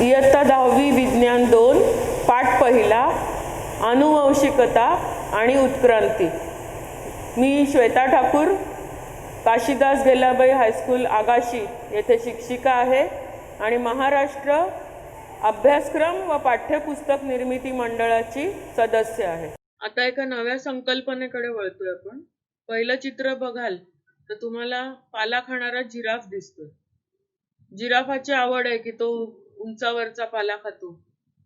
इयत्ता 10वी विज्ञान 2 पाठ पहिला आनुवंशिकता आणि उत्क्रांती। मी श्वेता ठाकूर काशीदास गेलाबाई हायस्कूल आगाशी येथे शिक्षिका आहे आणि महाराष्ट्र अभ्यासक्रम व पाठ्यपुस्तक निर्मिती मंडळाची सदस्य आहे। आता एका नव्या संकल्पनेकडे वळतोय आपण। पहिलं चित्र बघाल तर तुम्हाला पाला खाणारा जिराफ दिसतोय। जिराफाची आवड आहे की तो उंचावरचा पाला खातो,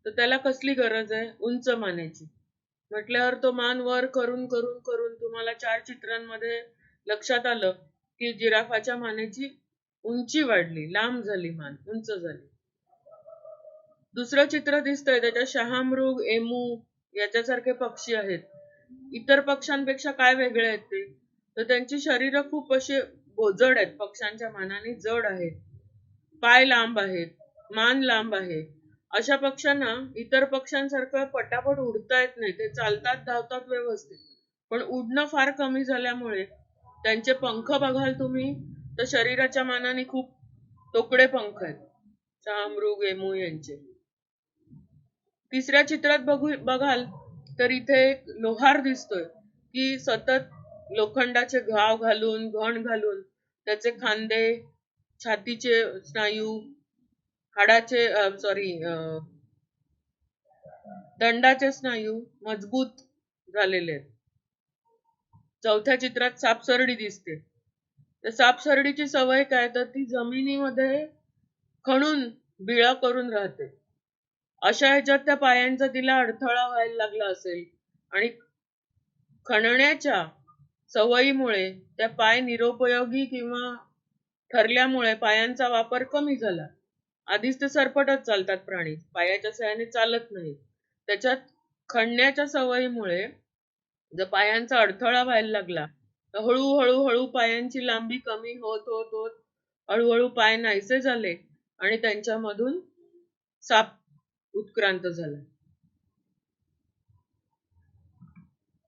तर त्याला कसली गरज आहे उंच मानेची। म्हटल्यावर तो मान वर करून करून करून तुम्हाला 4 चित्रांमध्ये लक्षात आलं की जिराफाच्या मानेची उंची वाढली, लांब झाली, मान उंच झाली। दुसरं चित्र दिसतंय त्याच्या शहामृग, एमू याच्यासारखे पक्षी आहेत। इतर पक्ष्यांपेक्षा काय वेगळे आहेत ते, तर त्यांची शरीर खूप असे बोजड आहेत, पक्ष्यांच्या मानाने जड आहेत, पाय लांब आहेत, मान लांब आहे। अशा पक्ष्यांना इतर पक्ष्यांसारखं पटापट उडता येत नाही, ते चालतात धावतात व्यवस्थित, पण उडणं फार कमी झाल्यामुळे त्यांचे पंख बघाल तुम्ही तर शरीराच्या मानाने खूप तोकडे पंख आहेत शहामृग, एमू यांचे। तिसऱ्या चित्रात बघाल तर इथे एक लोहार दिसतोय की सतत लोखंडाचे घाव घालून, घण घालून त्याचे खांदे, छातीचे स्नायू, हाडाचे दंडाचे स्नायू मजबूत झालेले आहेत। चौथ्या चित्रात सापसरडी दिसते। तर सापसरडीची सवय काय, तर ती जमिनीमध्ये खणून बिळा करून राहते। अशा ह्याच्यात त्या पायांचा तिला अडथळा व्हायला लागला असेल आणि खणण्याच्या सवयीमुळे त्या पाय निरुपयोगी किंवा ठरल्यामुळे पायांचा वापर कमी झाला। आधीच ते सरपटत चालतात प्राणी, पायाच्या सहाय्याने चालत नाही। त्याच्यात खणण्याच्या सवयीमुळे जर पायांचा अडथळा व्हायला लागला तर हळूहळू पायांची लांबी कमी होत होत होत हळूहळू पाय नाहीसे झाले आणि त्यांच्यामधून साप उत्क्रांत झाला।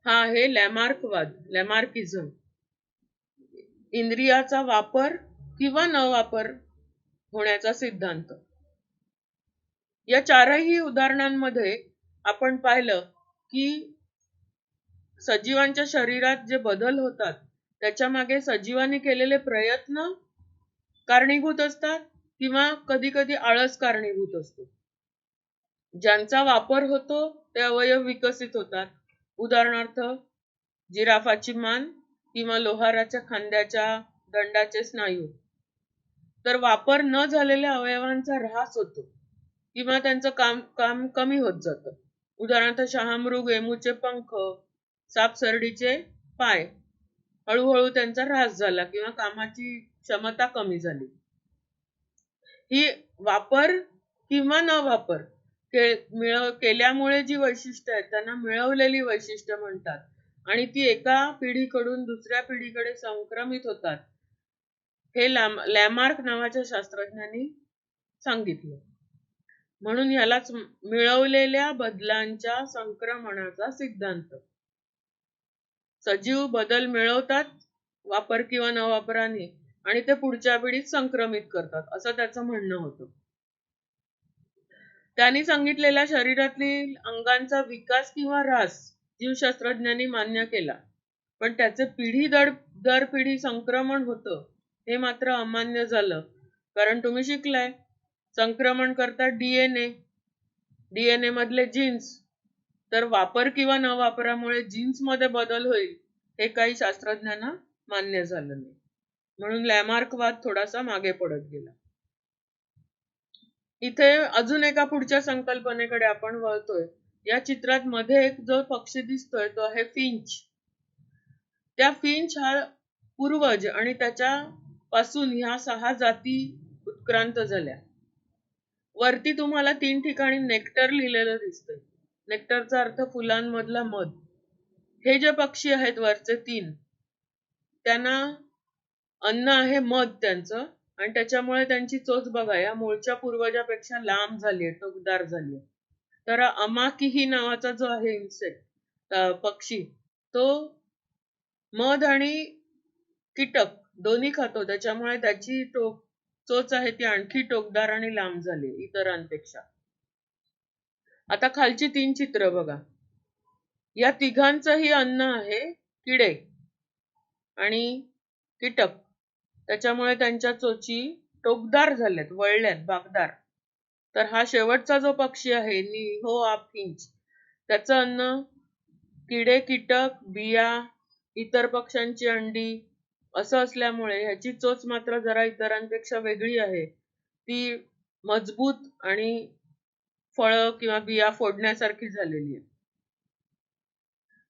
हा आहे लॅमार्कवाद, लॅमार्किझम। इंद्रियाचा वापर किंवा न वापर होण्याचा सिद्धांत। या चारही उदाहरणांमध्ये आपण पाहिलं की सजीवांच्या शरीरात जे बदल होतात त्याच्या मागे सजीवांनी केलेले प्रयत्न कारणीभूत असतात किंवा कधी कधी आळस कारणीभूत असतो। ज्यांचा वापर होतो ते अवयव विकसित होतात। उदाहरणार्थ जिराफाची मान किंवा लोहाराच्या खांद्याच्या दंडाचे स्नायू। तर वापर न झालेल्या अवयवांचा ऱ्हास होतो किंवा त्यांचं काम कमी होत जातं। उदाहरणार्थ शहामृग, एमूचे पंख, सापसरडीचे पाय, हळूहळू त्यांचा ऱ्हास झाला किंवा कामाची क्षमता कमी झाली। ही वापर किंवा न वापर केल्यामुळे जी वैशिष्ट्य आहेत त्यांना मिळवलेली वैशिष्ट्य म्हणतात आणि ती एका पिढीकडून दुसऱ्या पिढीकडे संक्रमित होतात, हे लॅमार्क नावाच्या शास्त्रज्ञांनी सांगितलं। म्हणून ह्यालाच मिळवलेल्या बदलांच्या संक्रमणाचा सिद्धांत। सजीव बदल मिळवतात वापर किंवा न वापराने आणि ते पुढच्या पिढीत संक्रमित करतात असं त्याचं म्हणणं होतं। त्यांनी सांगितलेल्या शरीरातील अंगांचा विकास किंवा ऱ्हास जीवशास्त्रज्ञांनी मान्य केला, पण त्याचे पिढी दर पिढी संक्रमण होतं हे मात्र अमान्य झालं। कारण तुम्ही शिकलाय संक्रमण करतात डीएनए मधले जीन्स, तर वापर किंवा न वापरामुळे जीन्स मध्ये बदल होईल हे काही शास्त्रज्ञांना मान्य झालं नाही। म्हणून लॅमार्कवाद थोडासा मागे पडत गेला। इथे अजून एका पुढच्या संकल्पनेकडे आपण वळतोय। या चित्रात मध्ये एक जो पक्षी दिसतोय तो आहे फिंच। त्या फिंच हा पूर्वज आणि त्याच्या पासून ह्या 6 जाती उत्क्रांत झाल्या। वरती तुम्हाला 3 ठिकाणी नेक्टर लिहिलेलं दिसतंय। नेक्टरचा अर्थ फुलांमधला मध। हे जे पक्षी आहेत वरचे 3, त्यांना अन्न आहे मध त्यांचं, आणि त्याच्यामुळे त्यांची चोच बघा या मूळच्या पूर्वजापेक्षा लांब झालीये, टोकदार झालीये। तर अमाकिही नावाचा जो आहे इन्सेक्ट पक्षी, तो मध आणि कीटक दोन्ही खातो, त्याच्यामुळे त्याची चोच आहे ती आणखी टोकदार आणि लांब झाली इतरांपेक्षा. आता खालची 3 चित्र बघा. या तिघांचंही अन्न आहे किडे आणि कीटक. त्याच्यामुळे त्यांच्या चोची टोकदार झाल्यात, वळल्यात, बाकदार. तर हा शेवटचा जो पक्षी आहे निहोआ फिंच, त्याचं अन्न किडे, कीटक, बिया, इतर पक्ष्यांची अंडी असं असल्यामुळे ह्याची चोच मात्र जरा इतरांपेक्षा वेगळी आहे. ती मजबूत आणि फळं किंवा बिया फोडण्यासारखी झालेली आहे.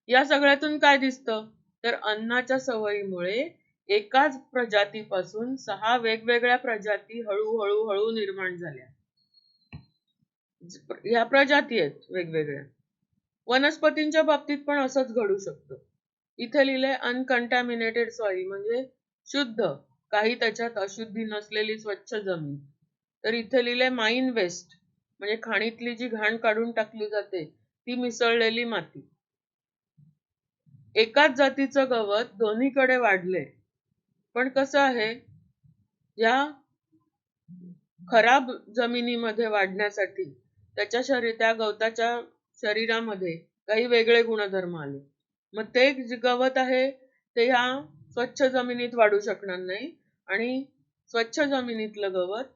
या सगळ्यातून काय दिसतं तर अन्नाच्या सवयीमुळे एकाच प्रजातीपासून 6 वेगवेगळ्या प्रजाती हळूहळू निर्माण झाल्या. ह्या प्रजाती आहेत वेगवेगळ्या. वनस्पतींच्या बाबतीत पण असंच घडू शकतं. इथे लिहिलंय अनकंटॅमिनेटेड सॉइल म्हणजे शुद्ध, काही त्याच्यात अशुद्धी नसलेली स्वच्छ जमीन. तर इथे लिहिलंय माइन वेस्ट म्हणजे खाणीतली जी घाण काढून टाकली जाते ती मिसळलेली माती. एकाच जातीचं गवत दोन्हीकडे वाढले, पण कसं आहे या खराब जमिनीमध्ये वाढण्यासाठी त्या गवताच्या शरीरामध्ये काही वेगळे गुणधर्म आले. मग ते जे गवत आहे ते ह्या स्वच्छ जमिनीत वाढू शकणार नाही आणि स्वच्छ जमिनीतलं गवत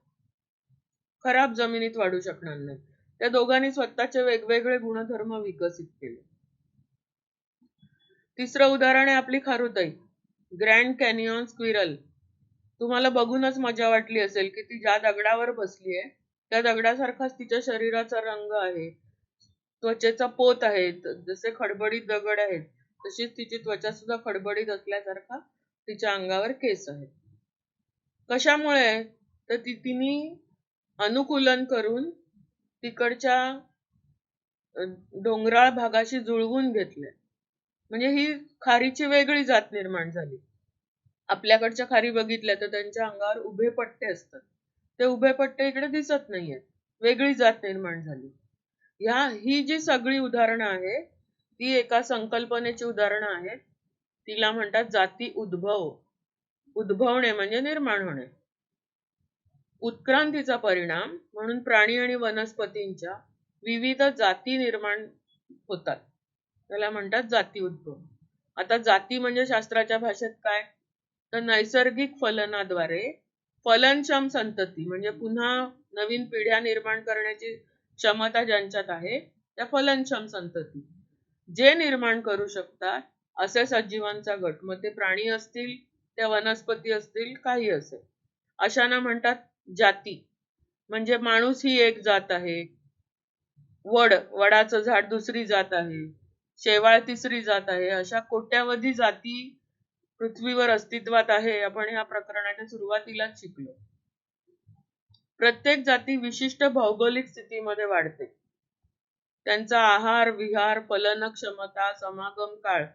खराब जमिनीत वाढू शकणार नाही. त्या दोघांनी स्वतःचे वेगवेगळे गुणधर्म विकसित केले. तिसरं उदाहरण आहे आपली खारुताई, ग्रँड कॅनियन स्क्विरल. तुम्हाला बघूनच मजा वाटली असेल की ती ज्या दगडावर बसली आहे त्या दगडासारखाच तिच्या शरीराचा रंग आहे, त्वचेचा पोत आहे, जसे खडबडीत दगड आहेत तशीच तिची त्वचा सुद्धा खडबडीत असल्यासारखा तिच्या अंगावर केस आहेत. कशामुळे तर तिने अनुकूलन करून तिकडच्या डोंगराळ भागाशी जुळवून घेतले. म्हणजे ही खारीची वेगळी जात निर्माण झाली. आपल्याकडच्या खारी बघितल्या तर त्यांच्या अंगावर उभे पट्टे असतात, ते उभे पट्टे इकडे दिसत नाहीयेत, वेगळी जात निर्माण झाली. ही जी सगळी उदाहरणं आहेत ती एका संकल्पनेची उदाहरणं आहेत. तिला म्हणतात जाती उद्भव. उद्भवणे म्हणजे निर्माण होणे. उत्क्रांतीचा परिणाम म्हणून प्राणी आणि वनस्पतींच्या विविध जाती निर्माण होतात, त्याला म्हणतात जाती उद्भव. आता जाती म्हणजे शास्त्राच्या भाषेत काय तर नैसर्गिक फलनाद्वारे फलनक्षम संतती म्हणजे पुन्हा नवीन पिढ्या निर्माण करण्याची क्षमता ज्यांच्यात आहे त्या फलनक्षम संतती जे निर्माण करू शकतात असे सजीवांचा गट. मग ते प्राणी असतील, त्या वनस्पती असतील, काही असेल, अशांना म्हणतात जाती. म्हणजे माणूस ही एक जात आहे, वडाचं झाड दुसरी जात आहे, शेवाळ तिसरी जात आहे. अशा कोट्यावधी जाती पृथ्वीवर अस्तित्वात आहे. आपण ह्या प्रकरणाच्या सुरुवातीलाच शिकलो. प्रत्येक जाती विशिष्ट भौगोलिक स्थितीमध्ये वाढते. त्यांचा आहार, विहार, फलन क्षमता, समागम काळ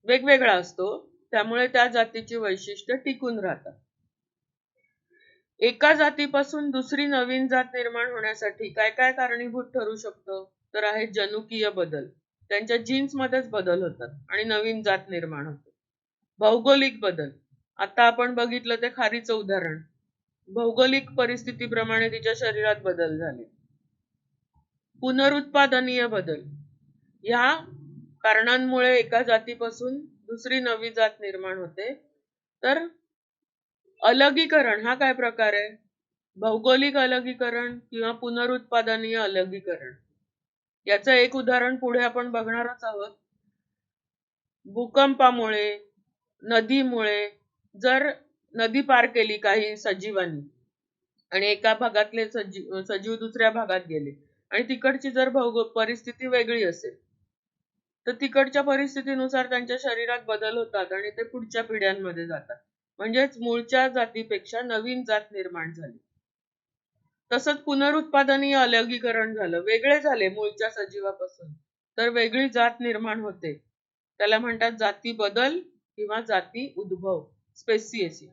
वेगवेगळा असतो, त्यामुळे त्या जातीची वैशिष्ट्य टिकून राहतात. एका जातीपासून दुसरी नवीन जात निर्माण होण्यासाठी काय काय कारणीभूत ठरू शकतं तर आहे जनुकीय बदल. त्यांच्या जीन्स मध्येच बदल होतात आणि नवीन जात निर्माण होते. भौगोलिक बदल, आता आपण बघितलं ते खारीचं उदाहरण, भौगोलिक परिस्थितीप्रमाणे तिच्या शरीरात बदल झाले. पुनरुत्पादनीय बदल, ह्या कारणांमुळे एका जातीपासून दुसरी नवी जात निर्माण होते. तर अलगीकरण हा काय प्रकार आहे, भौगोलिक अलगीकरण किंवा पुनरुत्पादनीय अलगीकरण. याचं एक उदाहरण पुढे आपण बघणारच आहोत. भूकंपामुळे, नदीमुळे जर नदी पार केली काही सजीवांनी आणि एका भागातले सजीव दुसऱ्या भागात गेले आणि तिकडची जर परिस्थिती वेगळी असेल तर तिकडच्या परिस्थितीनुसार त्यांच्या शरीरात बदल होतात आणि ते पुढच्या पिढ्यांमध्ये जातात. म्हणजेच मूळच्या जातीपेक्षा नवीन जात निर्माण झाली. तसंच पुनरुत्पादनीय अलगीकरण झालं, वेगळे झाले मूळच्या सजीवापासून तर वेगळी जात निर्माण होते, त्याला म्हणतात जाती बदल किंवा जाती उद्भव, स्पेसिएशन.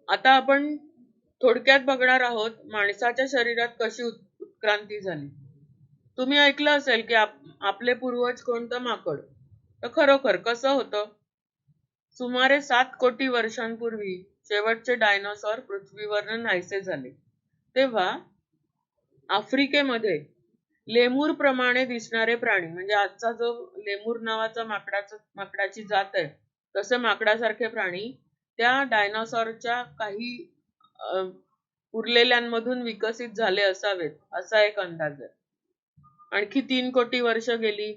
आता आपण थोडक्यात बघणार आहोत माणसाच्या शरीरात कशी उत्क्रांती झाली. तुम्ही ऐकलं असेल की आपले पूर्वज कोणतं माकड, तर खरोखर कसं होतं सुमारे 7 कोटी वर्षांपूर्वी शेवटचे डायनोसॉर पृथ्वीवर नाहीसे झाले तेव्हा आफ्रिकेमध्ये लेमूर प्रमाणे दिसणारे प्राणी म्हणजे आजचा जो लेमूर नावाचा माकडाची जात आहे तसे माकडासारखे प्राणी त्या डायनोसॉरच्या काही उरलेल्यांमधून विकसित झाले असावेत असा एक अंदाज आहे. आणखी 3 कोटी वर्ष गेली.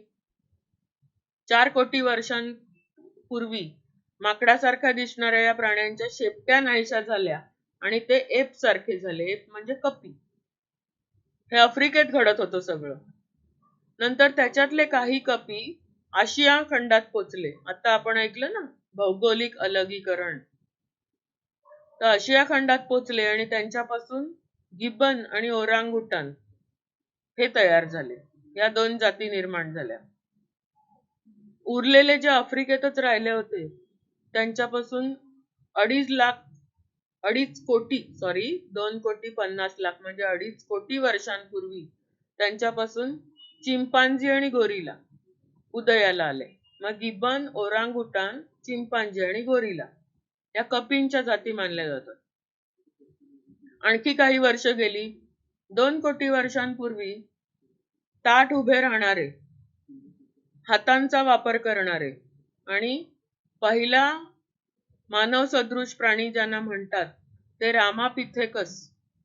4 कोटी वर्षांपूर्वी माकडासारख्या दिसणाऱ्या या प्राण्यांच्या शेपट्या नाहीशा झाल्या आणि ते एप सारखे झाले. एप म्हणजे कपी. हे आफ्रिकेत घडत होतं सगळं. नंतर त्याच्यातले काही कपी आशिया खंडात पोचले. आता आपण ऐकलं ना भौगोलिक अलगीकरण. तर आशिया खंडात पोचले आणि त्यांच्यापासून गिबन आणि ओरांगुटान हे तयार झाले. या 2 जाती निर्माण झाल्या. उरलेले जे आफ्रिकेतच राहिले होते त्यांच्यापासून 2.5 कोटी 50 लाख म्हणजे 2.5 कोटी वर्षांपूर्वी त्यांच्यापासून चिंपांझी आणि गोरिला उदयाला आले. मग गिबन, ओरांगुटान, चिंपांझी आणि गोरिला या कपींच्या जाती मानल्या जातात. आणखी काही वर्ष गेली. 2 कोटी वर्षांपूर्वी ताठ उभे राहणारे, हातांचा वापर करणारे आणि पहिला मानव सदृश प्राणी ज्यांना म्हणतात ते रामापिथेकस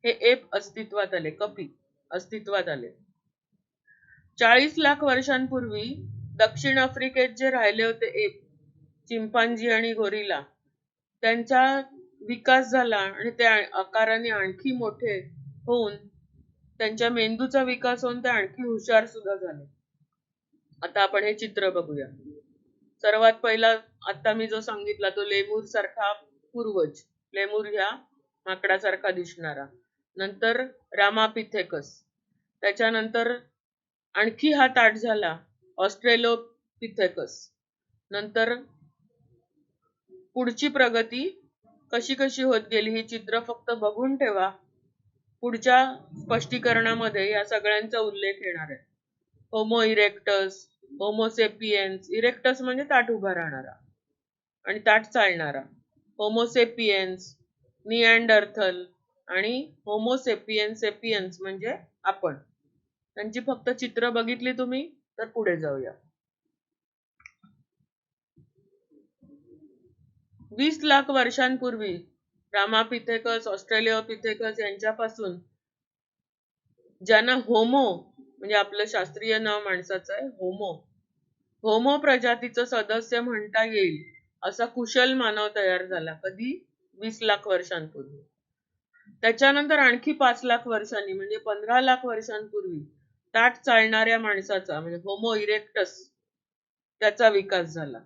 हे एप अस्तित्वात आले. कपी अस्तित्वात आले. 40 लाख वर्षांपूर्वी दक्षिण आफ्रिकेत जे राहिले होते एप, चिंपांझी आणि गोरिला, त्यांचा विकास झाला आणि ते आकाराने आणखी मोठे होऊन त्यांच्या मेंदूचा विकास होऊन ते आणखी हुशार सुद्धा झाले. आता आपण हे चित्र बघूया. सर्वात पहिला आता मी जो सांगितला तो लेमूर सारखा पूर्वज, लेमूर ह्या माकडासारखा दिसणारा. नंतर रामापिथेकस. त्याच्यानंतर आणखी हा ताठ झाला ऑस्ट्रेलोपिथेकस. नंतर पुढची प्रगती कशी कशी होत गेली ही चित्र फक्त बघून ठेवा. पुढच्या स्पष्टीकरणामध्ये या सगळ्यांचा उल्लेख येणार आहे. Homo erectus, Homo sapiens. इरेक्टस म्हणजे ताठ उभा राहणारा आणि ताठ चालणारा. होमोसेपियन्स, निअँडरथल आणि होमोसेपियन्स म्हणजे आपण. त्यांची फक्त चित्र बघितली तुम्ही तर पुढे जाऊया. 20 लाख वर्षांपूर्वी रामापिथेकस, ऑस्ट्रेलियोपिथेकस यांच्यापासून ज्यांना होमो म्हणजे आपलं शास्त्रीय नाव माणसाचं आहे होमो प्रजातीचं सदस्य म्हणता येईल असा कुशल मानव तयार झाला. कधी? 20 लाख वर्षांपूर्वी. त्याच्यानंतर आणखी 5 लाख वर्षांनी म्हणजे 15 लाख वर्षांपूर्वी ताठ चालणाऱ्या माणसाचा म्हणजे होमो इरेक्टस त्याचा विकास झाला.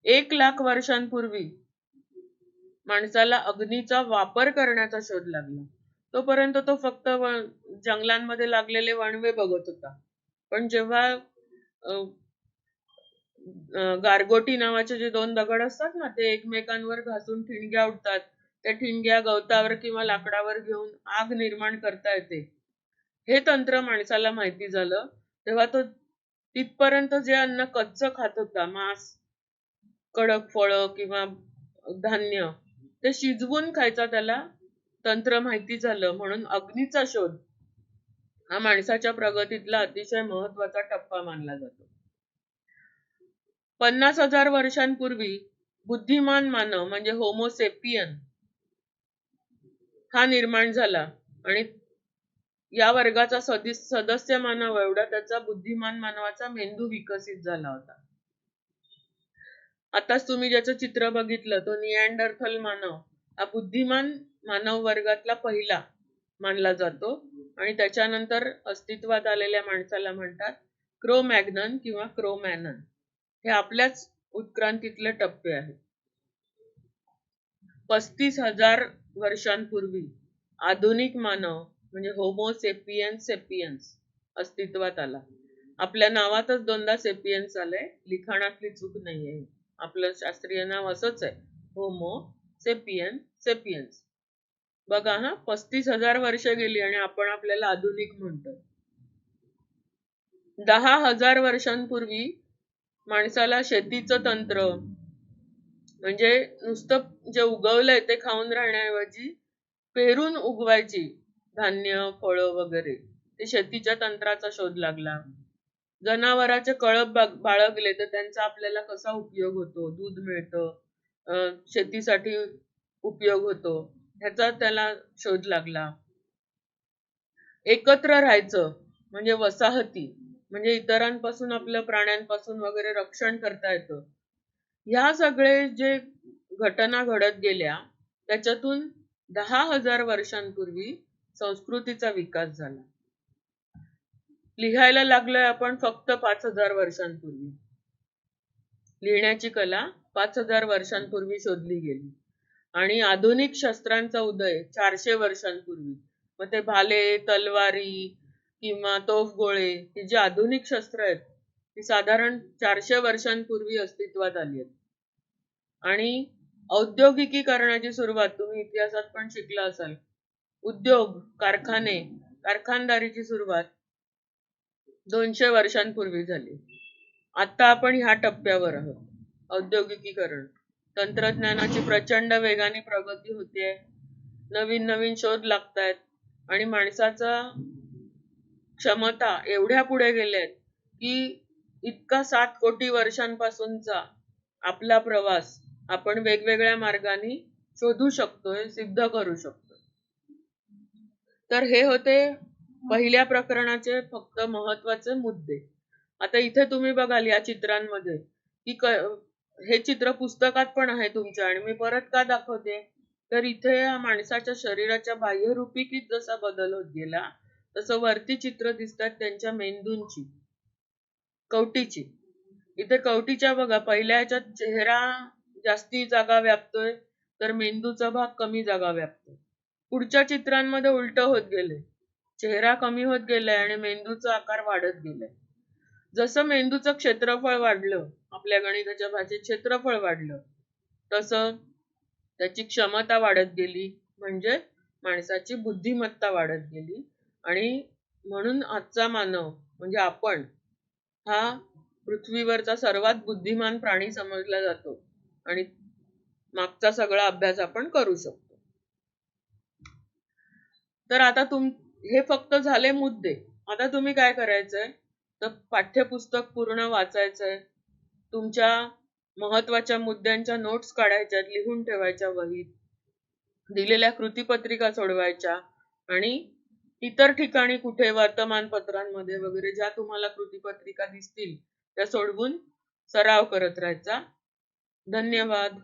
1 लाख वर्षांपूर्वी माणसाला अग्नीचा वापर करण्याचा शोध लागला. तोपर्यंत तो फक्त जंगलांमध्ये लागलेले वणवे बघत होता. पण जेव्हा गारगोटी नावाचे जे 2 दगड असतात ना ते एकमेकांवर घासून ठिणग्या उठतात, त्या ठिणग्या गवतावर किंवा लाकडावर घेऊन आग निर्माण करता येते हे तंत्र माणसाला माहिती झालं तेव्हा तो तिथपर्यंत जे अन्न कच्चं खात होता, मांस, कडक फळं किंवा धान्य, ते शिजवून खायचा त्याला तंत्र माहिती झालं. म्हणून अग्नीचा शोध हा माणसाच्या प्रगतीतला अतिशय महत्वाचा टप्पा मानला जातो. 50,000 वर्षांपूर्वी बुद्धिमान मानव म्हणजे होमोसेपियन हा निर्माण झाला आणि या वर्गाचा सदस्य मानव एवढा त्याचा बुद्धिमान मानवाचा मेंदू विकसित झाला होता. आताच तुम्ही ज्याचं चित्र बघितलं तो निअँडरथल मानव हा बुद्धिमान मानव वर्गातला पहिला मानला जातो आणि त्याच्यानंतर अस्तित्वात आलेल्या माणसाला म्हणतात क्रो-मॅग्नन किंवा क्रो-मॅनन. हे आपल्याच उत्क्रांतीतले टप्पे आहेत. 35,000 वर्षांपूर्वी आधुनिक मानव म्हणजे होमो सेपियन्स अस्तित्वात आला. आपल्या नावातच 2दा सेपियन्स आलंय, लिखाणातली चूक नाहीये. आपलं शास्त्रीय नाव असंच आहे, होमो सेपियन्स. बघा हा, 35,000 वर्ष गेली आणि आपण आपल्याला आधुनिक म्हणतो. 10,000 वर्षांपूर्वी माणसाला शेतीचं तंत्र, म्हणजे नुसतं जे उगवलंय ते खाऊन राहण्याऐवजी पेरून उगवायची धान्य फळं वगैरे, ते शेतीच्या तंत्राचा शोध लागला. जनावरांचे कळप बाळगले तर त्यांचा आपल्याला कसा उपयोग होतो, दूध मिळतं, शेतीसाठी उपयोग होतो, ह्याचा त्याला शोध लागला. एकत्र राहायचं म्हणजे वसाहती, म्हणजे इतरांपासून आपल्या प्राण्यांपासून वगैरे रक्षण करता येतं. ह्या सगळे जे घटना घडत गेल्या त्याच्यातून 10,000 वर्षांपूर्वी संस्कृतीचा विकास झाला. लिहायला लागलोय आपण फक्त 5,000 वर्षांपूर्वी. लिहिण्याची कला 5,000 वर्षांपूर्वी शोधली गेली आणि आधुनिक शस्त्रांचा उदय 400 वर्षांपूर्वी. मग ते भाले, तलवारी किंवा तोफगोळे ही जी आधुनिक शस्त्र आहेत ती साधारण 400 वर्षांपूर्वी अस्तित्वात आली आहेत. आणि औद्योगिकीकरणाची सुरुवात तुम्ही इतिहासात पण शिकला असाल. उद्योग, कारखाने, कारखानदारीची सुरुवात 200 वर्षांपूर्वी झाली. आता आपण ह्या टप्प्यावर आहोत. औद्योगिकीकरण, तंत्रज्ञानाची प्रचंड वेगाने प्रगती होते, नवीन नवीन शोध लागतायत आणि माणसाचा क्षमता एवढ्या पुढे गेल्यात की इतका 7 कोटी वर्षांपासूनचा आपला प्रवास आपण वेगवेगळ्या मार्गाने शोधू शकतोय, सिद्ध करू शकतोय. तर हे होते पहिल्या प्रकरणाचे फक्त महत्वाचे मुद्दे. आता इथे तुम्ही बघाल या चित्रांमध्ये की हे चित्र पुस्तकात पण आहे तुमच्या, आणि मी परत का दाखवते तर इथे माणसाच्या शरीराच्या बाह्यरूपिकीत जसा बदल होत गेला तसं वरती चित्र दिसतात त्यांच्या मेंदूंची, कवटीची. इथे कवटीच्या बघा पहिल्या ह्याच्यात चेहरा जास्ती जागा व्यापतोय तर मेंदूचा भाग कमी जागा व्यापतोय. पुढच्या चित्रांमध्ये उलट होत गेले, चेहरा कमी होत गेलाय आणि मेंदूचा आकार वाढत गेलाय. जसं मेंदूचं क्षेत्रफळ वाढलं, आपल्या गणिताच्या भाषेत क्षेत्रफळ वाढलं, तसं त्याची क्षमता वाढत गेली, म्हणजे माणसाची बुद्धिमत्ता वाढत गेली. आणि म्हणून आजचा मानव म्हणजे आपण हा पृथ्वीवरचा सर्वात बुद्धिमान प्राणी समजला जातो आणि मागचा सगळा अभ्यास आपण करू शकतो. तर आता हे फक्त झाले मुद्दे. आता तुम्ही काय करायचंय तर पाठ्यपुस्तक पूर्ण वाचायचंय, तुमच्या महत्वाच्या मुद्द्यांच्या नोट्स काढायच्यात, लिहून ठेवायच्या वहीत, दिलेल्या कृतीपत्रिका सोडवायच्या आणि इतर ठिकाणी कुठे वर्तमानपत्रांमध्ये वगैरे ज्या तुम्हाला कृतीपत्रिका दिसतील त्या सोडवून सराव करत राहायचा. धन्यवाद.